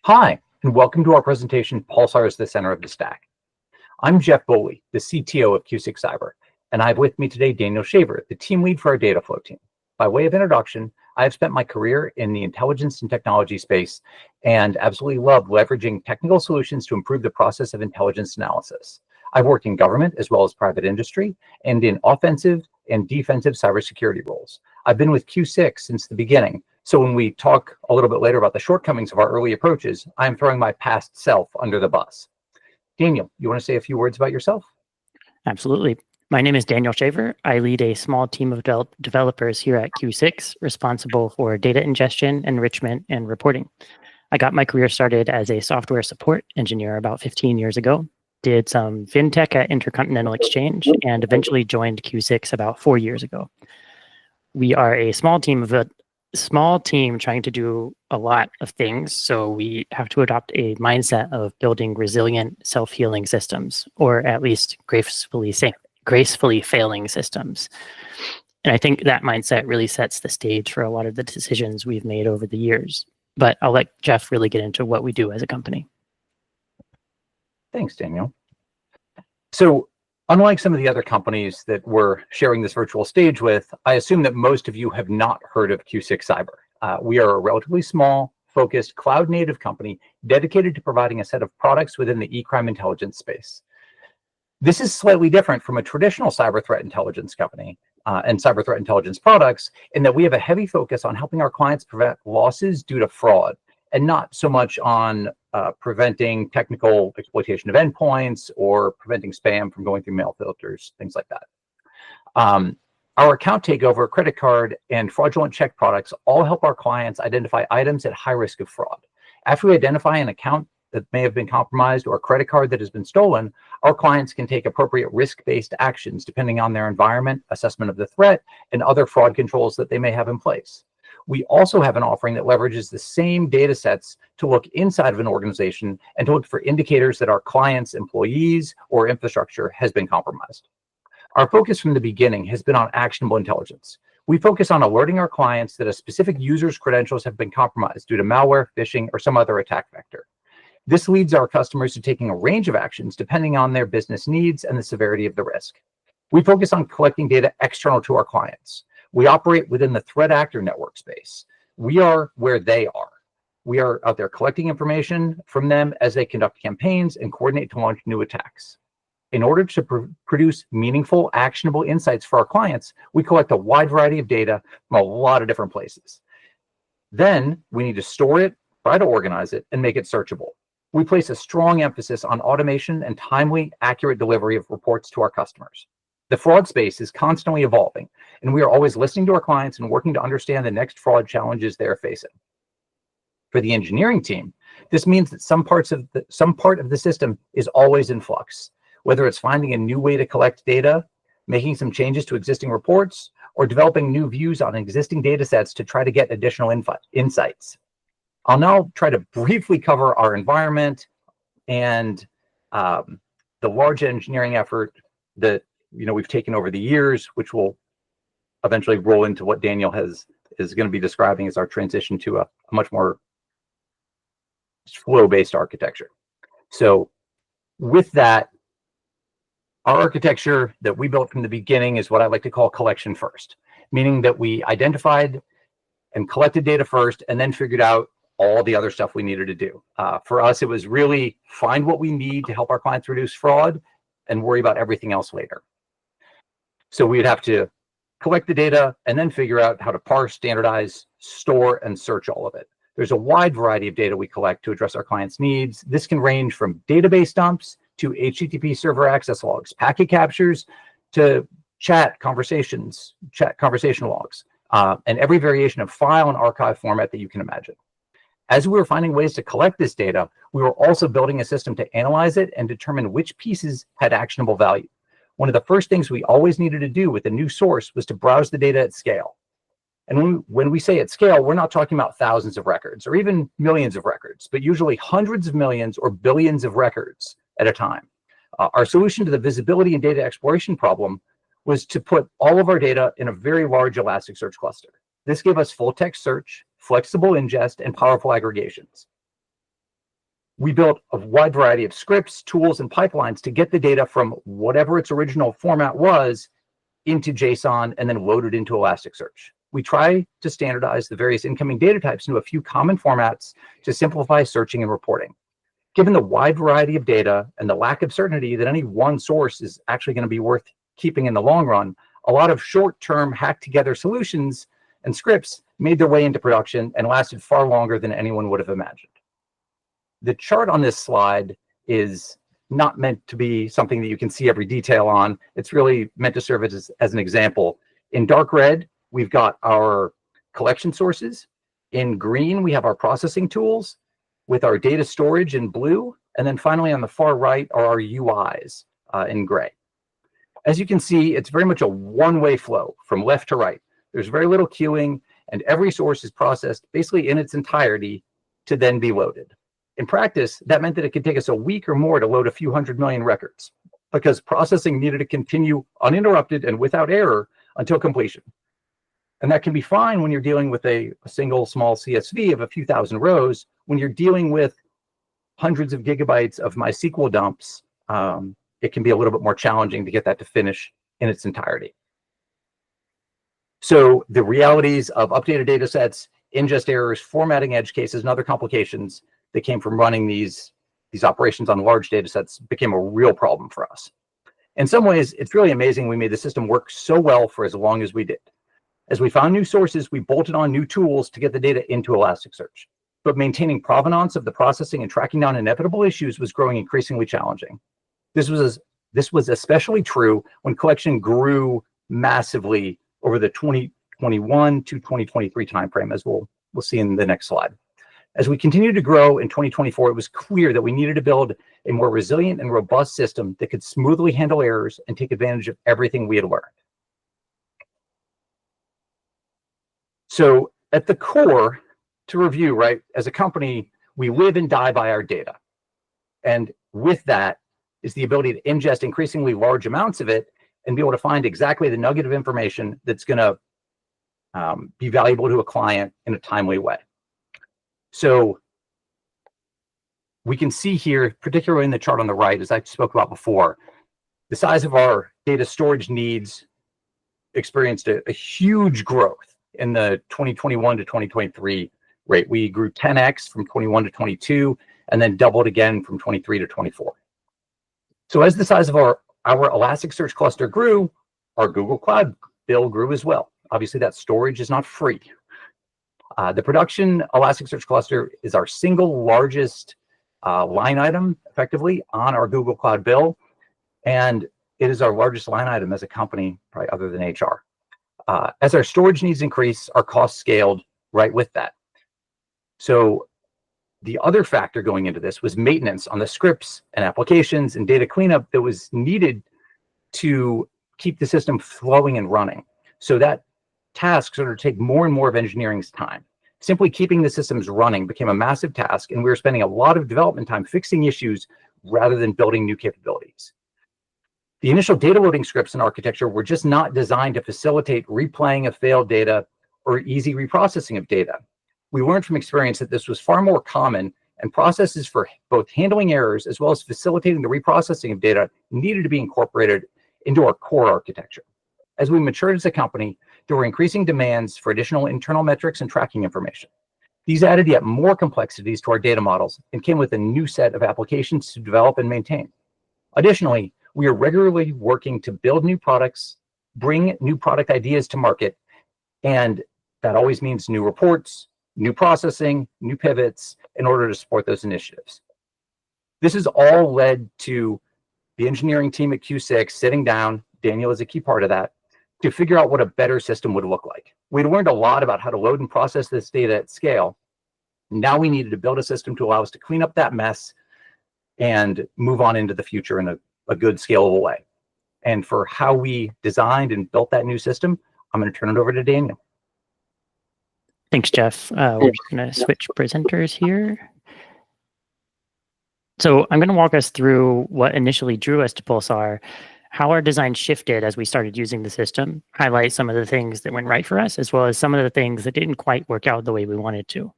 Hi, and welcome to our presentation, Pulsar is the Center of the Stack. I'm Jeff Bolle, the CTO of Q6 Cyber, and I have with me today Daniel Shaver, the team lead for our data flow team. By way of introduction, I have spent my career in the intelligence and technology space and absolutely love leveraging technical solutions to improve the process of intelligence analysis. I've worked in government as well as private industry and in offensive and defensive cybersecurity roles. I've been with Q6 since the beginning, so when we talk a little bit later about the shortcomings of our early approaches, I'm throwing my past self under the bus. Daniel, you want to say a few words about yourself? Absolutely. My name is Daniel Shaver. I lead a small team of developers here at Q6, responsible for data ingestion, enrichment, and reporting. I got my career started as a software support engineer about 15 years ago, did some fintech at Intercontinental Exchange, and eventually joined Q6 about 4 years ago. We are a small team trying to do a lot of things, so we have to adopt a mindset of building resilient, self-healing systems, or at least gracefully failing systems. And I think that mindset really sets the stage for a lot of the decisions we've made over the years. But I'll let Jeff really get into what we do as a company. Thanks, Daniel. So, unlike some of the other companies that we're sharing this virtual stage with, I assume that most of you have not heard of Q6 Cyber. We are a relatively small, focused, cloud-native company dedicated to providing a set of products within the e-crime intelligence space. This is slightly different from a traditional cyber threat intelligence company and cyber threat intelligence products in that we have a heavy focus on helping our clients prevent losses due to fraud, and not so much on preventing technical exploitation of endpoints or preventing spam from going through mail filters, things like that. Our account takeover, credit card, and fraudulent check products all help our clients identify items at high risk of fraud. After we identify an account that may have been compromised or a credit card that has been stolen, our clients can take appropriate risk-based actions depending on their environment, assessment of the threat, and other fraud controls that they may have in place. We also have an offering that leverages the same data sets to look inside of an organization and to look for indicators that our clients' employees or infrastructure has been compromised. Our focus from the beginning has been on actionable intelligence. We focus on alerting our clients that a specific user's credentials have been compromised due to malware, phishing, or some other attack vector. This leads our customers to taking a range of actions depending on their business needs and the severity of the risk. We focus on collecting data external to our clients. We operate within the threat actor network space. We are where they are. We are out there collecting information from them as they conduct campaigns and coordinate to launch new attacks. In order to produce meaningful, actionable insights for our clients, we collect a wide variety of data from a lot of different places. Then we need to store it, try to organize it, and make it searchable. We place a strong emphasis on automation and timely, accurate delivery of reports to our customers. The fraud space is constantly evolving, and we are always listening to our clients and working to understand the next fraud challenges they are facing. For the engineering team, this means that some part of the system is always in flux, whether it's finding a new way to collect data, making some changes to existing reports, or developing new views on existing data sets to try to get additional insights. I'll now try to briefly cover our environment and the large engineering effort that we've taken over the years, which will eventually roll into what Daniel is going to be describing as our transition to a much more flow-based architecture. So with that, our architecture that we built from the beginning is what I like to call collection first, meaning that we identified and collected data first and then figured out all the other stuff we needed to do. For us, it was really find what we need to help our clients reduce fraud and worry about everything else later. So we'd have to collect the data and then figure out how to parse, standardize, store, and search all of it. There's a wide variety of data we collect to address our clients' needs. This can range from database dumps to HTTP server access logs, packet captures, to conversation logs, and every variation of file and archive format that you can imagine. As we were finding ways to collect this data, we were also building a system to analyze it and determine which pieces had actionable value. One of the first things we always needed to do with a new source was to browse the data at scale. And when we say at scale, we're not talking about thousands of records or even millions of records, but usually hundreds of millions or billions of records at a time. Our solution to the visibility and data exploration problem was to put all of our data in a very large Elasticsearch cluster. This gave us full text search, flexible ingest, and powerful aggregations. We built a wide variety of scripts, tools, and pipelines to get the data from whatever its original format was into JSON and then load it into Elasticsearch. We try to standardize the various incoming data types into a few common formats to simplify searching and reporting. Given the wide variety of data and the lack of certainty that any one source is actually going to be worth keeping in the long run, a lot of short-term hacked-together solutions and scripts made their way into production and lasted far longer than anyone would have imagined. The chart on this slide is not meant to be something that you can see every detail on. It's really meant to serve as an example. In dark red, we've got our collection sources. In green, we have our processing tools with our data storage in blue. And then finally, on the far right are our UIs in gray. As you can see, it's very much a one-way flow from left to right. There's very little queuing, and every source is processed basically in its entirety to then be loaded. In practice, that meant that it could take us a week or more to load a few 100 million records because processing needed to continue uninterrupted and without error until completion. And that can be fine when you're dealing with a single small CSV of a few thousand rows. When you're dealing with hundreds of gigabytes of MySQL dumps, it can be a little bit more challenging to get that to finish in its entirety. So the realities of updated data sets, ingest errors, formatting edge cases, and other complications that came from running these operations on large data sets became a real problem for us. In some ways, it's really amazing we made the system work so well for as long as we did. As we found new sources, we bolted on new tools to get the data into Elasticsearch. But maintaining provenance of the processing and tracking down inevitable issues was growing increasingly challenging. This was especially true when collection grew massively over the 2021 to 2023 timeframe, as we'll see in the next slide. As we continued to grow in 2024, it was clear that we needed to build a more resilient and robust system that could smoothly handle errors and take advantage of everything we had learned. So at the core, to review, right, as a company, we live and die by our data. And with that is the ability to ingest increasingly large amounts of it and be able to find exactly the nugget of information that's going to be valuable to a client in a timely way. So we can see here, particularly in the chart on the right, as I spoke about before, the size of our data storage needs experienced a huge growth in the 2021 to 2023 rate. We grew 10x from 21 to 22, and then doubled again from 23 to 24. So as the size of our Elasticsearch cluster grew, our Google Cloud bill grew as well. Obviously, that storage is not free. The production Elasticsearch cluster is our single largest line item, effectively, on our Google Cloud bill, and it is our largest line item as a company, probably other than HR. As our storage needs increase, our costs scaled right with that. So the other factor going into this was maintenance on the scripts and applications and data cleanup that was needed to keep the system flowing and running. So that task started to take more and more of engineering's time. Simply keeping the systems running became a massive task, and we were spending a lot of development time fixing issues rather than building new capabilities. The initial data loading scripts and architecture were just not designed to facilitate replaying of failed data or easy reprocessing of data. We learned from experience that this was far more common, and processes for both handling errors as well as facilitating the reprocessing of data needed to be incorporated into our core architecture. As we matured as a company, there were increasing demands for additional internal metrics and tracking information. These added yet more complexities to our data models and came with a new set of applications to develop and maintain. Additionally, we are regularly working to build new products, bring new product ideas to market, and that always means new reports, new processing, new pivots in order to support those initiatives. This has all led to the engineering team at Q6 sitting down, Daniel is a key part of that, to figure out what a better system would look like. We'd learned a lot about how to load and process this data at scale. Now we needed to build a system to allow us to clean up that mess and move on into the future in a good, scalable way. And for how we designed and built that new system, I'm going to turn it over to Daniel. Thanks, Jeff. We're just going to switch presenters here. So I'm going to walk us through what initially drew us to Pulsar, how our design shifted as we started using the system, highlight some of the things that went right for us, as well as some of the things that didn't quite work out the way we wanted to.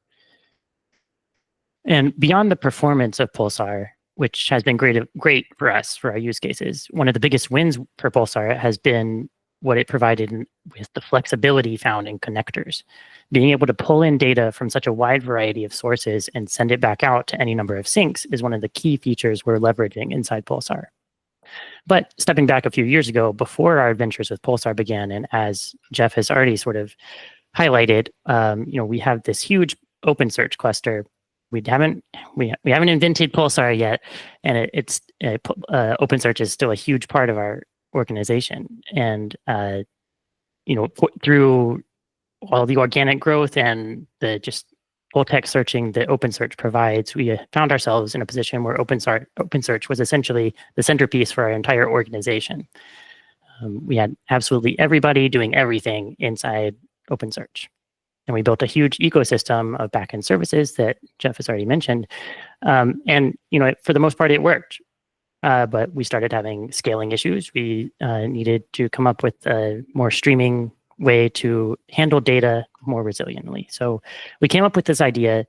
And beyond the performance of Pulsar, which has been great for us for our use cases, one of the biggest wins for Pulsar has been what it provided with the flexibility found in connectors. Being able to pull in data from such a wide variety of sources and send it back out to any number of syncs is one of the key features we're leveraging inside Pulsar. But stepping back a few years ago, before our adventures with Pulsar began, and as Jeff has already sort of highlighted, we have this huge OpenSearch cluster. We haven't invented Pulsar yet, and OpenSearch is still a huge part of our organization. And through all the organic growth and the just full text searching that OpenSearch provides, we found ourselves in a position where OpenSearch was essentially the centerpiece for our entire organization. We had absolutely everybody doing everything inside OpenSearch. And we built a huge ecosystem of backend services that Jeff has already mentioned. And for the most part, it worked. But we started having scaling issues. We needed to come up with a more streaming way to handle data more resiliently. So we came up with this idea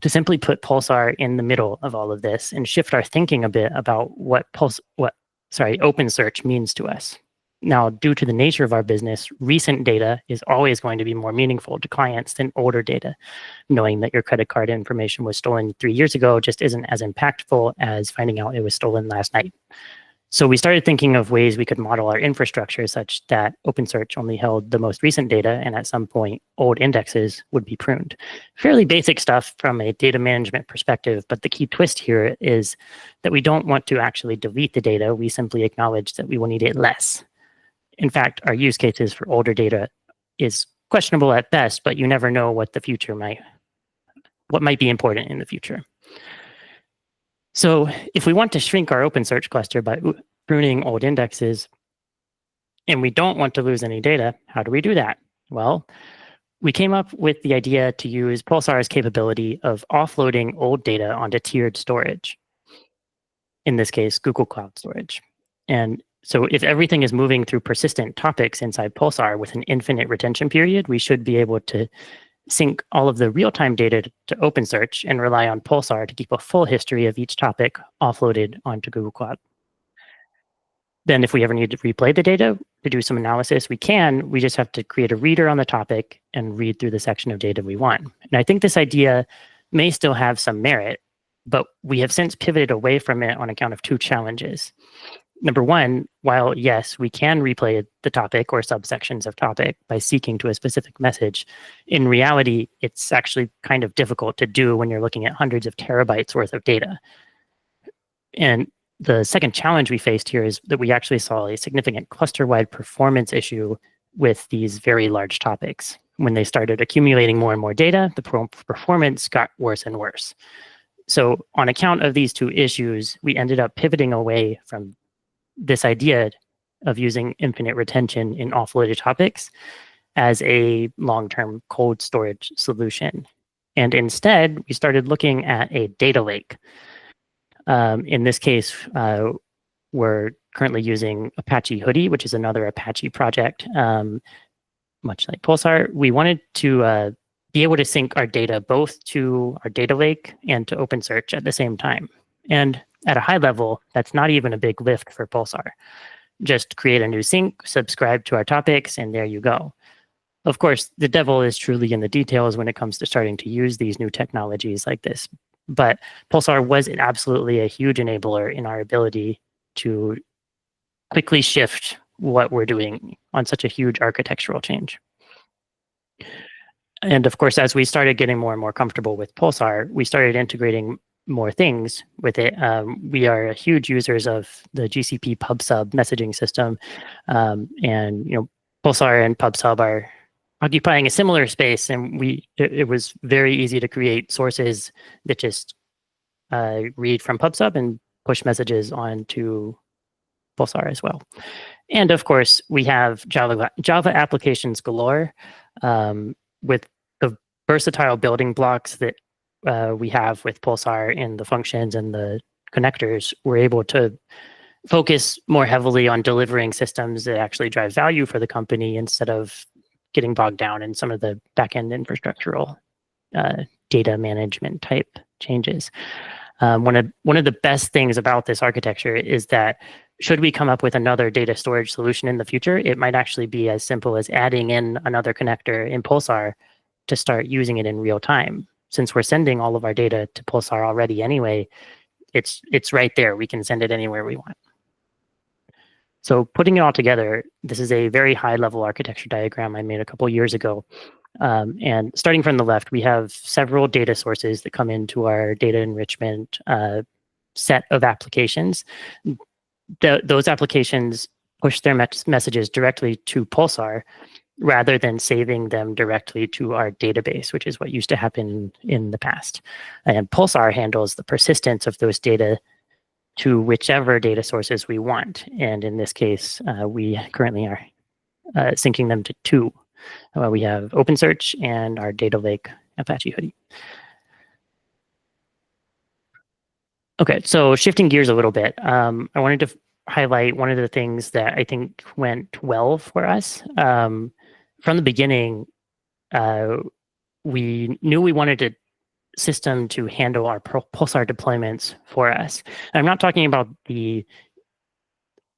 to simply put Pulsar in the middle of all of this and shift our thinking a bit about what OpenSearch means to us. Now, due to the nature of our business, recent data is always going to be more meaningful to clients than older data. Knowing that your credit card information was stolen 3 years ago just isn't as impactful as finding out it was stolen last night. So we started thinking of ways we could model our infrastructure such that OpenSearch only held the most recent data, and at some point, old indexes would be pruned. Fairly basic stuff from a data management perspective, but the key twist here is that we don't want to actually delete the data. We simply acknowledge that we will need it less. In fact, our use cases for older data is questionable at best, but you never know what the future what might be important in the future. So if we want to shrink our OpenSearch cluster by pruning old indexes, and we don't want to lose any data, how do we do that? Well, we came up with the idea to use Pulsar's capability of offloading old data onto tiered storage. In this case, Google Cloud Storage. And so if everything is moving through persistent topics inside Pulsar with an infinite retention period, we should be able to sync all of the real-time data to OpenSearch and rely on Pulsar to keep a full history of each topic offloaded onto Google Cloud. Then if we ever need to replay the data to do some analysis, we can. We just have to create a reader on the topic and read through the section of data we want. And I think this idea may still have some merit, but we have since pivoted away from it on account of two challenges. Number one, while yes, we can replay the topic or subsections of topic by seeking to a specific message, in reality, it's actually kind of difficult to do when you're looking at hundreds of terabytes worth of data. And the second challenge we faced here is that we actually saw a significant cluster-wide performance issue with these very large topics. When they started accumulating more and more data, the performance got worse and worse. So on account of these two issues, we ended up pivoting away from this idea of using infinite retention in offloaded topics as a long-term cold storage solution. And instead, we started looking at a data lake. In this case, we're currently using Apache Hudi, which is another Apache project. Much like Pulsar, we wanted to be able to sync our data both to our data lake and to OpenSearch at the same time. And at a high level, that's not even a big lift for Pulsar. Just create a new sync, subscribe to our topics, and there you go. Of course, the devil is truly in the details when it comes to starting to use these new technologies like this. But Pulsar was absolutely a huge enabler in our ability to quickly shift what we're doing on such a huge architectural change. And of course, as we started getting more and more comfortable with Pulsar, we started integrating more things with it. We are huge users of the GCP PubSub messaging system, and Pulsar and PubSub are occupying a similar space, and it was very easy to create sources that just read from PubSub and push messages onto Pulsar as well. And of course, we have Java applications galore with the versatile building blocks that we have with Pulsar in the functions and the connectors. We're able to focus more heavily on delivering systems that actually drive value for the company instead of getting bogged down in some of the backend infrastructural data management type changes. One of the best things about this architecture is that should we come up with another data storage solution in the future, it might actually be as simple as adding in another connector in Pulsar to start using it in real time. Since we're sending all of our data to Pulsar already anyway, it's right there. We can send it anywhere we want. So putting it all together, this is a very high-level architecture diagram I made a couple years ago. And starting from the left, we have several data sources that come into our data enrichment set of applications. Those applications push their messages directly to Pulsar rather than saving them directly to our database, which is what used to happen in the past. And Pulsar handles the persistence of those data to whichever data sources we want. And in this case, we currently are syncing them to two. We have OpenSearch and our data lake Apache Hudi. Okay, so shifting gears a little bit, I wanted to highlight one of the things that I think went well for us. From the beginning, we knew we wanted a system to handle our Pulsar deployments for us. And I'm not talking about the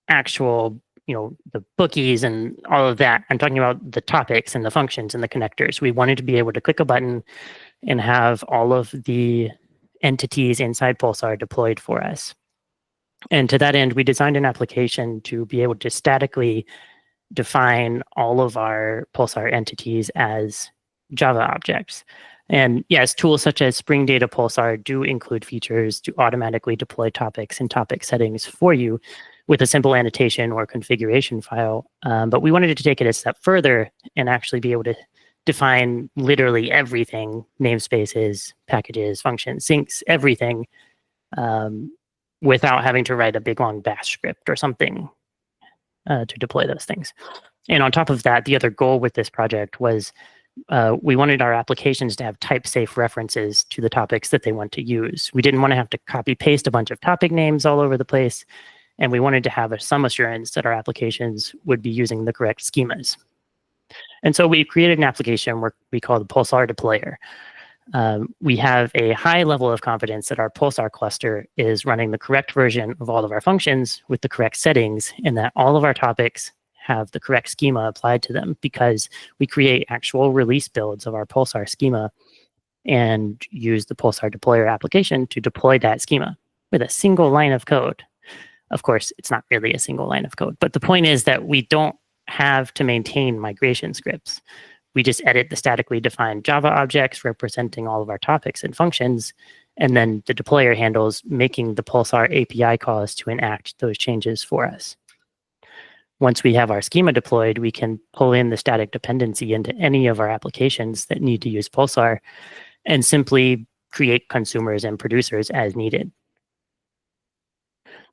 actual, the bookies and all of that. I'm talking about the topics and the functions and the connectors. We wanted to be able to click a button and have all of the entities inside Pulsar deployed for us. And to that end, we designed an application to be able to statically define all of our Pulsar entities as Java objects. And yes, tools such as Spring Data Pulsar do include features to automatically deploy topics and topic settings for you with a simple annotation or configuration file. But we wanted to take it a step further and actually be able to define literally everything, namespaces, packages, functions, syncs, everything, without having to write a big long bash script or something to deploy those things. And on top of that, the other goal with this project was we wanted our applications to have type-safe references to the topics that they want to use. We didn't want to have to copy-paste a bunch of topic names all over the place, and we wanted to have some assurance that our applications would be using the correct schemas. And so we created an application we call the Pulsar deployer. We have a high level of confidence that our Pulsar cluster is running the correct version of all of our functions with the correct settings, and that all of our topics have the correct schema applied to them, because we create actual release builds of our Pulsar schema and use the Pulsar deployer application to deploy that schema with a single line of code. Of course, it's not really a single line of code, but the point is that we don't have to maintain migration scripts. We just edit the statically defined Java objects representing all of our topics and functions, and then the deployer handles making the Pulsar API calls to enact those changes for us. Once we have our schema deployed, we can pull in the static dependency into any of our applications that need to use Pulsar and simply create consumers and producers as needed.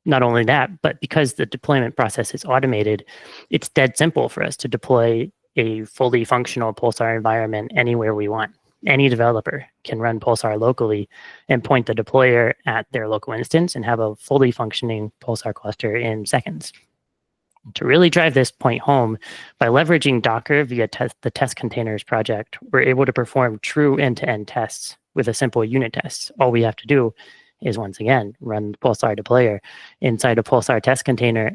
Not only that, but because the deployment process is automated, it's dead simple for us to deploy a fully functional Pulsar environment anywhere we want. Any developer can run Pulsar locally and point the deployer at their local instance and have a fully functioning Pulsar cluster in seconds. To really drive this point home, by leveraging Docker via the test containers project, we're able to perform true end-to-end tests with a simple unit test. All we have to do is, once again, run the Pulsar deployer inside a Pulsar test container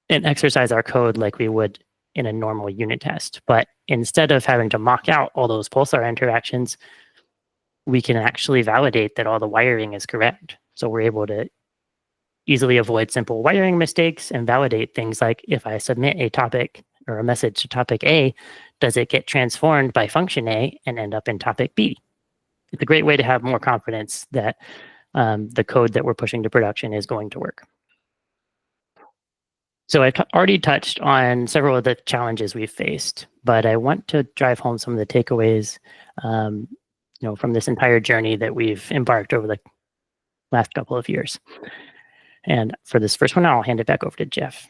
and exercise our code like we would in a normal unit test. But instead of having to mock out all those Pulsar interactions, we can actually validate that all the wiring is correct. So we're able to easily avoid simple wiring mistakes and validate things like, if I submit a topic or a message to topic A, does it get transformed by function A and end up in topic B? It's a great way to have more confidence that the code that we're pushing to production is going to work. So I've already touched on several of the challenges we've faced, but I want to drive home some of the takeaways from this entire journey that we've embarked over the last couple of years. And for this first one, I'll hand it back over to Jeff.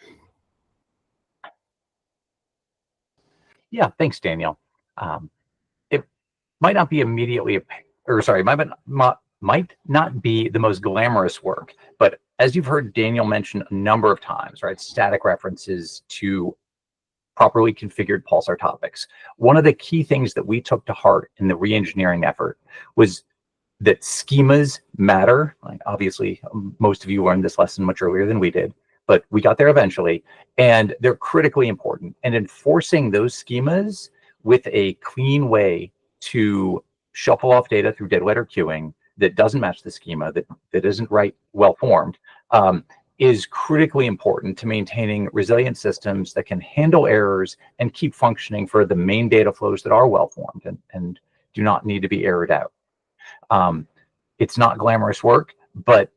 Yeah, thanks, Daniel. It might not be immediately, might not be the most glamorous work, but as you've heard Daniel mention a number of times, right, static references to properly configured Pulsar topics. One of the key things that we took to heart in the re-engineering effort was that schemas matter. Like obviously, most of you learned this lesson much earlier than we did, but we got there eventually, and they're critically important. And enforcing those schemas with a clean way to shuffle off data through dead letter queuing that doesn't match the schema, that isn't well formed, is critically important to maintaining resilient systems that can handle errors and keep functioning for the main data flows that are well formed and do not need to be errored out. It's not glamorous work, but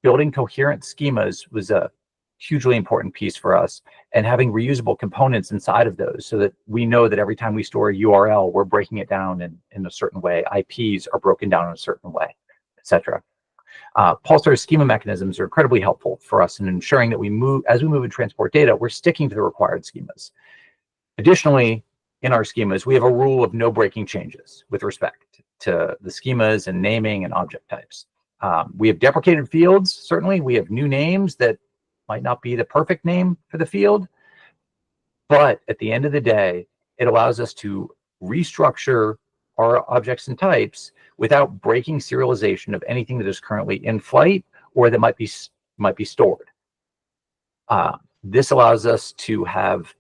building coherent schemas was a hugely important piece for us, and having reusable components inside of those so that we know that every time we store a URL, we're breaking it down in a certain way. IPs are broken down in a certain way, etc. Pulsar schema mechanisms are incredibly helpful for us in ensuring that as we move and transport data, we're sticking to the required schemas. Additionally, in our schemas, we have a rule of no breaking changes with respect to the schemas and naming and object types. We have deprecated fields, certainly. We have new names that might not be the perfect name for the field, but at the end of the day, it allows us to restructure our objects and types without breaking serialization of anything that is currently in flight or that might be stored. This allows us to have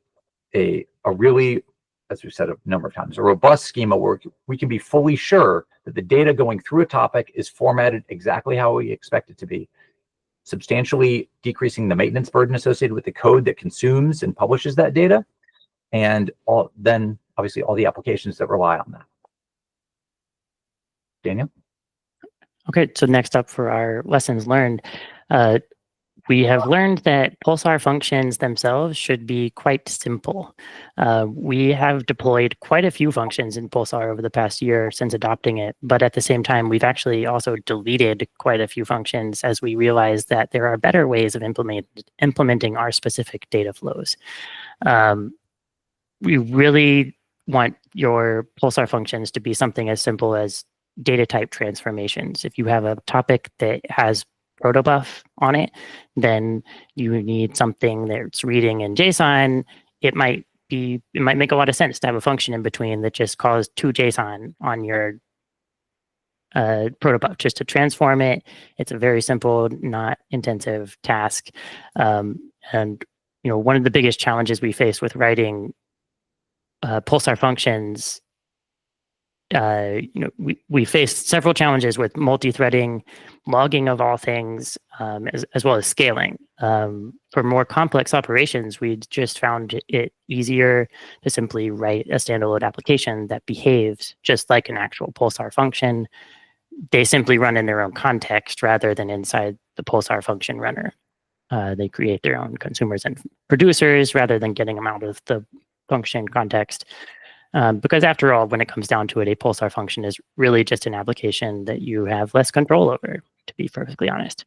a really, as we've said a number of times, a robust schema where we can be fully sure that the data going through a topic is formatted exactly how we expect it to be, substantially decreasing the maintenance burden associated with the code that consumes and publishes that data, and then obviously all the applications that rely on that. Daniel? Okay, so next up for our lessons learned, we have learned that Pulsar functions themselves should be quite simple. We have deployed quite a few functions in Pulsar over the past year since adopting it, but at the same time, we've actually also deleted quite a few functions as we realized that there are better ways of implementing our specific data flows. We really want your Pulsar functions to be something as simple as data type transformations. If you have a topic that has protobuf on it, then you need something that's reading in JSON. It might make a lot of sense to have a function in between that just calls to JSON on your protobuf just to transform it. It's a very simple, not intensive task. And one of the biggest challenges we face with writing Pulsar functions, we faced several challenges with multi-threading, logging of all things, as well as scaling. For more complex operations, we just found it easier to simply write a standalone application that behaves just like an actual Pulsar function. They simply run in their own context rather than inside the Pulsar function runner. They create their own consumers and producers rather than getting them out of the function context. Because after all, when it comes down to it, a Pulsar function is really just an application that you have less control over, to be perfectly honest.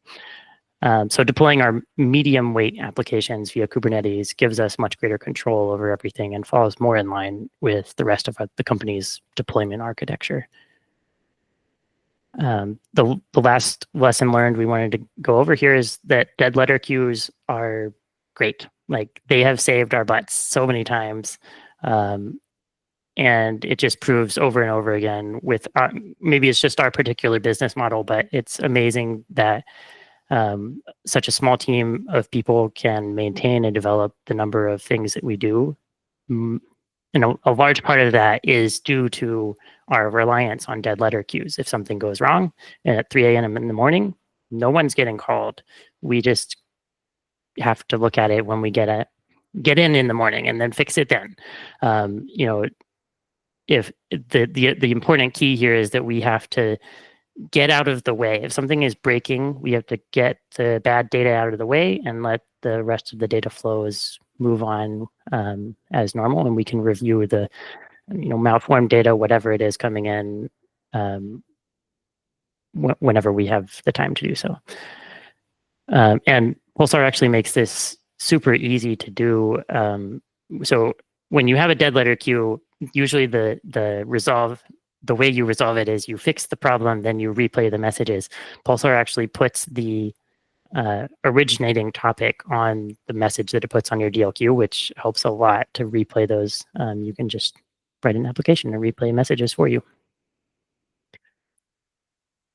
So deploying our medium weight applications via Kubernetes gives us much greater control over everything and falls more in line with the rest of the company's deployment architecture. The last lesson learned we wanted to go over here is that dead letter queues are great. Like, they have saved our butts so many times. And it just proves over and over again with maybe it's just our particular business model, but it's amazing that such a small team of people can maintain and develop the number of things that we do. A large part of that is due to our reliance on dead letter queues. If something goes wrong at 3 a.m. in the morning, no one's getting called. We just have to look at it when we get in the morning and then fix it then. If the important key here is that we have to get out of the way. If something is breaking, we have to get the bad data out of the way and let the rest of the data flows move on as normal, and we can review the malformed data, whatever it is coming in, whenever we have the time to do so. And Pulsar actually makes this super easy to do. So when you have a dead letter queue, usually the way you resolve it is you fix the problem, then you replay the messages. Pulsar actually puts the originating topic on the message that it puts on your DLQ, which helps a lot to replay those. You can just write an application and replay messages for you.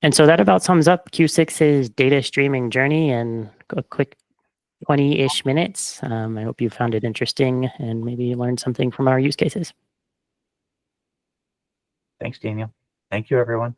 And so that about sums up Q6's data streaming journey in a quick 20-ish minutes. I hope you found it interesting and maybe learned something from our use cases. Thanks, Daniel. Thank you, everyone.